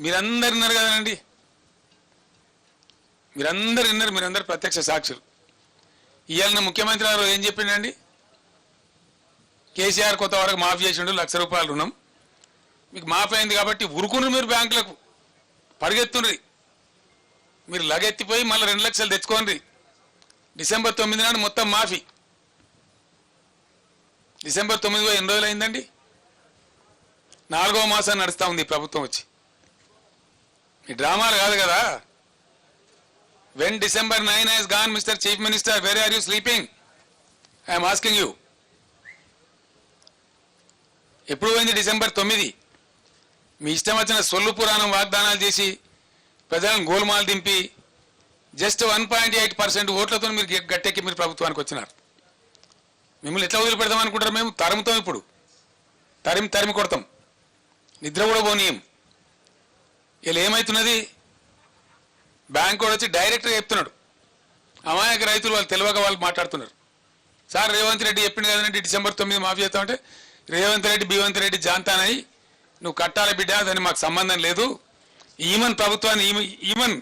మీరందరు విన్నారు కదండి, మీరందరు విన్నారు, మీరందరు ప్రత్యక్ష సాక్షులు. ఇవాళ ముఖ్యమంత్రి గారు ఏం చెప్పిండండి? కేసీఆర్ కొత్త వరకు మాఫీ చేసిండు, ₹1,00,000 రుణం మీకు మాఫీ అయింది కాబట్టి ఉరుకును మీరు బ్యాంకులకు పరిగెత్తుండ్రి. మీరు లగెత్తిపోయి మళ్ళీ 2 లక్షలు తెచ్చుకోండి. డిసెంబర్ 9 నాడు మొత్తం మాఫీ. డిసెంబర్ 9 ఎన్ని రోజులు అయిందండి? 4వ మాసం నడుస్తూ ఉంది ప్రభుత్వం వచ్చి. ఈ డ్రామాలు కాదు కదా. When December 9 has gone, Mr. Chief Minister, where are you sleeping? I am asking you. ఎప్పుడు పోయింది December 9? మీ ఇష్టం వచ్చిన సొల్లు పురాణం వాగ్దానాలు చేసి ప్రజలను గోల్మాలు దింపి జస్ట్ 1.8% ఓట్లతో మీరు గట్టెక్కి మీరు ప్రభుత్వానికి వచ్చినారు. మిమ్మల్ని ఎట్లా వదిలిపెడతాం అనుకుంటారు? మేము తరుముతాం, ఇప్పుడు తరిమి కొడతాం, నిద్ర కూడా పోనీయం. ఇలా ఏమవుతున్నది? బ్యాంక్ కూడా వచ్చి డైరెక్ట్గా చెప్తున్నాడు. అమాయక రైతులు వాళ్ళు తెలియక వాళ్ళు మాట్లాడుతున్నారు. సార్ రేవంత్ రెడ్డి చెప్పింది కదండి December 9 మాఫీ చేస్తామంటే, రేవంత్ రెడ్డి బీవంత్ రెడ్డి జాంతానని నువ్వు కట్టాలి బిడ్డ, దాన్ని మాకు సంబంధం లేదు, ఈమన్ ప్రభుత్వాన్ని ఈమన్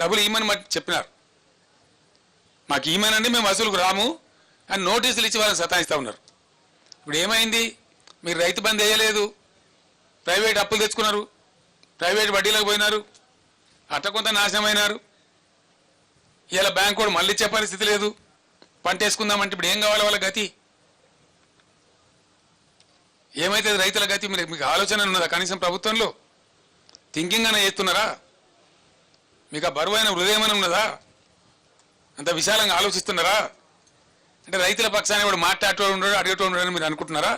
డబ్బులు ఈమన్ చెప్పినారు. మాకు ఈమన్ అండి, మేము వసూలుకు రాము అని నోటీసులు ఇచ్చి వాళ్ళని సతాయిస్తూ ఉన్నారు. ఇప్పుడు ఏమైంది? మీరు రైతు బంద్ వేయలేదు, ప్రైవేట్ అప్పులు తెచ్చుకున్నారు, ప్రైవేట్ వడ్డీలకు పోయినారు, అట్ట కొంత నాశనమైనారు. ఇలా బ్యాంక్ కూడా మళ్ళీ ఇచ్చే పరిస్థితి లేదు. పంట వేసుకుందామంటే ఇప్పుడు ఏం కావాలి వాళ్ళ గతి? ఏమైతుంది రైతుల గతి? మీకు ఆలోచన ఉన్నదా? కనీసం ప్రభుత్వంలో థింకింగ్ అనే చేస్తున్నారా? మీకు ఆ బరువైన హృదయం అని ఉన్నదా? అంత విశాలంగా ఆలోచిస్తున్నారా? అంటే రైతుల పక్షాన్ని కూడా మాట్లాడేటోడు ఉండడు, అడిగేటోడు ఉండడు అని మీరు అనుకుంటున్నారా?